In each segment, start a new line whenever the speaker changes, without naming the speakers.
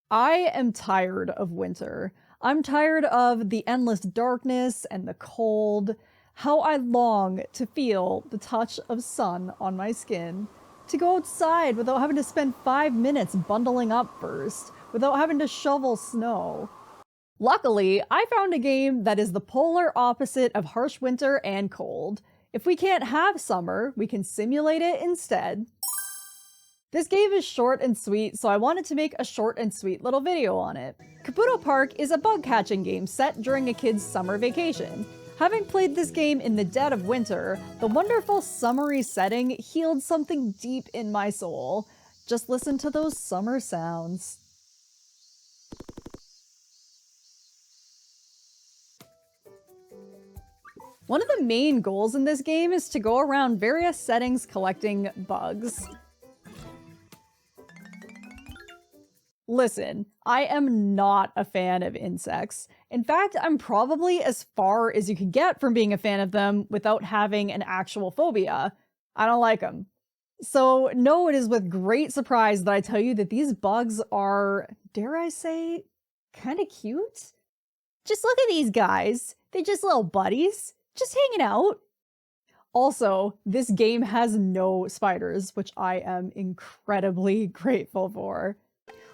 I am tired of winter. I'm tired of the endless darkness and the cold. How I long to feel the touch of sun on my skin. To go outside without having to spend 5 minutes bundling up first, without having to shovel snow. Luckily, I found a game that is the polar opposite of harsh winter and cold. If we can't have summer, we can simulate it instead. This game is short and sweet, so I wanted to make a short and sweet little video on it. Kabuto Park is a bug catching game set during a kid's summer vacation. Having played this game in the dead of winter, the wonderful summery setting healed something deep in my soul. Just listen to those summer sounds. One of the main goals in this game is to go around various settings collecting bugs. Listen, I am not a fan of insects. In fact, I'm probably as far as you can get from being a fan of them without having an actual phobia. I don't like them. So, no, it is with great surprise that I tell you that these bugs are, dare I say, kind of cute? Just look at these guys. They're just little buddies, just hanging out. Also, this game has no spiders, which I am incredibly grateful for.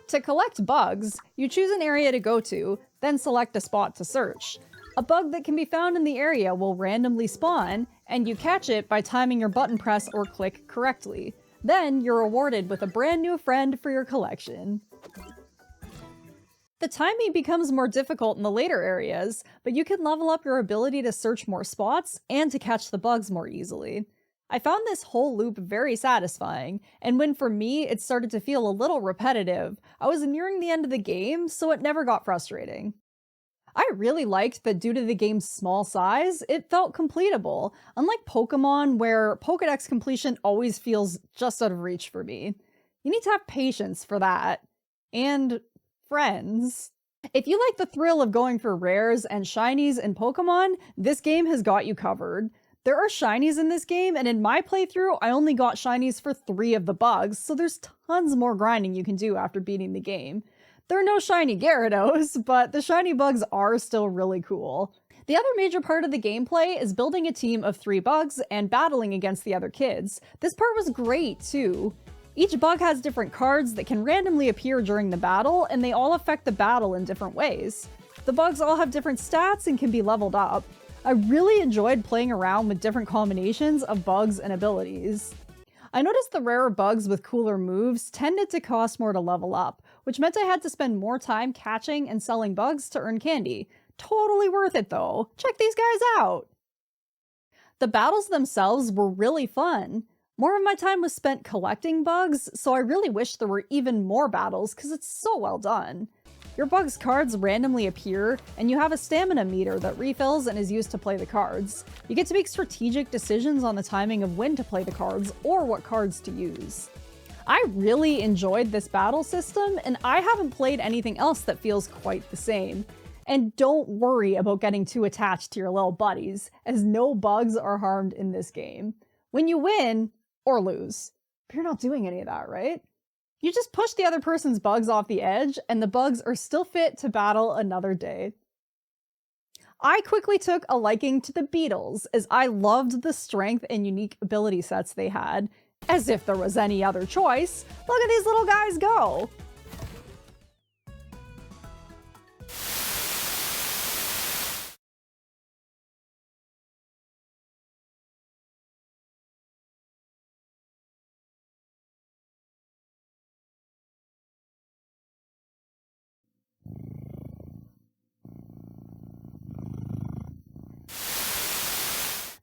To collect bugs, you choose an area to go to, then select a spot to search. A bug that can be found in the area will randomly spawn, and you catch it by timing your button press or click correctly. Then you're rewarded with a brand new friend for your collection. The timing becomes more difficult in the later areas, but you can level up your ability to search more spots and to catch the bugs more easily. I found this whole loop very satisfying, and when for me it started to feel a little repetitive, I was nearing the end of the game, so it never got frustrating. I really liked that due to the game's small size, it felt completable, unlike Pokémon where Pokédex completion always feels just out of reach for me. You need to have patience for that. And friends. If you like the thrill of going for rares and shinies in Pokémon, this game has got you covered. There are shinies in this game, and in my playthrough, I only got shinies for 3 of the bugs, so there's tons more grinding you can do after beating the game. There are no shiny Gyarados, but the shiny bugs are still really cool. The other major part of the gameplay is building a team of 3 bugs and battling against the other kids. This part was great, too. Each bug has different cards that can randomly appear during the battle, and they all affect the battle in different ways. The bugs all have different stats and can be leveled up. I really enjoyed playing around with different combinations of bugs and abilities. I noticed the rarer bugs with cooler moves tended to cost more to level up, which meant I had to spend more time catching and selling bugs to earn candy. Totally worth it though. Check these guys out! The battles themselves were really fun. More of my time was spent collecting bugs, so I really wish there were even more battles because it's so well done. Your bug's cards randomly appear, and you have a stamina meter that refills and is used to play the cards. You get to make strategic decisions on the timing of when to play the cards or what cards to use. I really enjoyed this battle system, and I haven't played anything else that feels quite the same. And don't worry about getting too attached to your little buddies, as no bugs are harmed in this game. When you win, or lose. But you're not doing any of that, right? You just push the other person's bugs off the edge, and the bugs are still fit to battle another day. I quickly took a liking to the beetles, as I loved the strength and unique ability sets they had. As if there was any other choice. Look at these little guys go!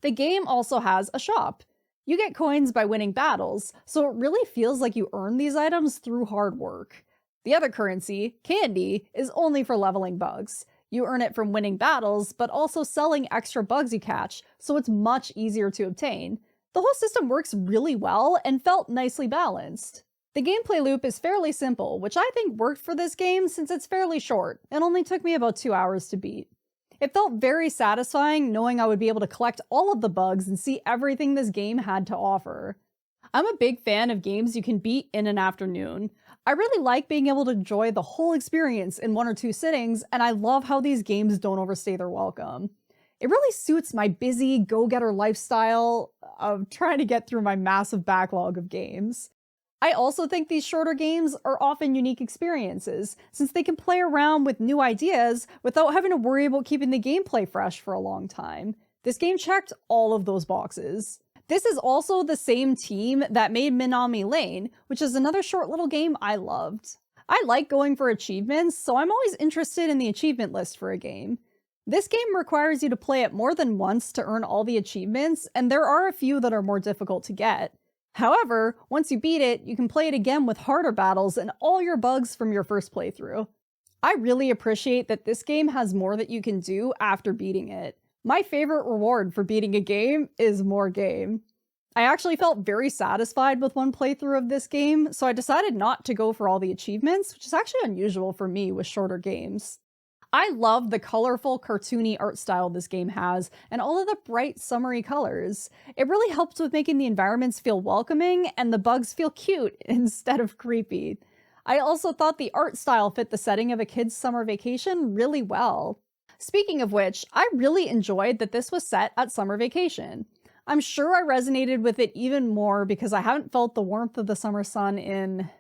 The game also has a shop. You get coins by winning battles, so it really feels like you earn these items through hard work. The other currency, candy, is only for leveling bugs. You earn it from winning battles, but also selling extra bugs you catch, so it's much easier to obtain. The whole system works really well and felt nicely balanced. The gameplay loop is fairly simple, which I think worked for this game since it's fairly short and only took me about 2 hours to beat. It felt very satisfying knowing I would be able to collect all of the bugs and see everything this game had to offer. I'm a big fan of games you can beat in an afternoon. I really like being able to enjoy the whole experience in 1 or 2 sittings, and I love how these games don't overstay their welcome. It really suits my busy, go-getter lifestyle of trying to get through my massive backlog of games. I also think these shorter games are often unique experiences, since they can play around with new ideas without having to worry about keeping the gameplay fresh for a long time. This game checked all of those boxes. This is also the same team that made Minami Lane, which is another short little game I loved. I like going for achievements, so I'm always interested in the achievement list for a game. This game requires you to play it more than once to earn all the achievements, and there are a few that are more difficult to get. However, once you beat it, you can play it again with harder battles and all your bugs from your first playthrough. I really appreciate that this game has more that you can do after beating it. My favorite reward for beating a game is more game. I actually felt very satisfied with one playthrough of this game, so I decided not to go for all the achievements, which is actually unusual for me with shorter games. I love the colorful, cartoony art style this game has, and all of the bright, summery colors. It really helps with making the environments feel welcoming and the bugs feel cute instead of creepy. I also thought the art style fit the setting of a kid's summer vacation really well. Speaking of which, I really enjoyed that this was set at summer vacation. I'm sure I resonated with it even more because I haven't felt the warmth of the summer sun in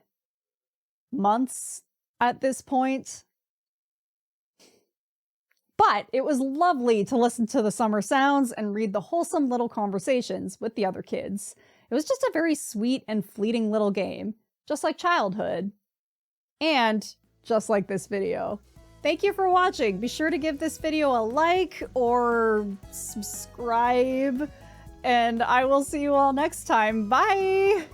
months at this point. But it was lovely to listen to the summer sounds and read the wholesome little conversations with the other kids. It was just a very sweet and fleeting little game, just like childhood. And just like this video. Thank you for watching. Be sure to give this video a like or subscribe, and I will see you all next time. Bye!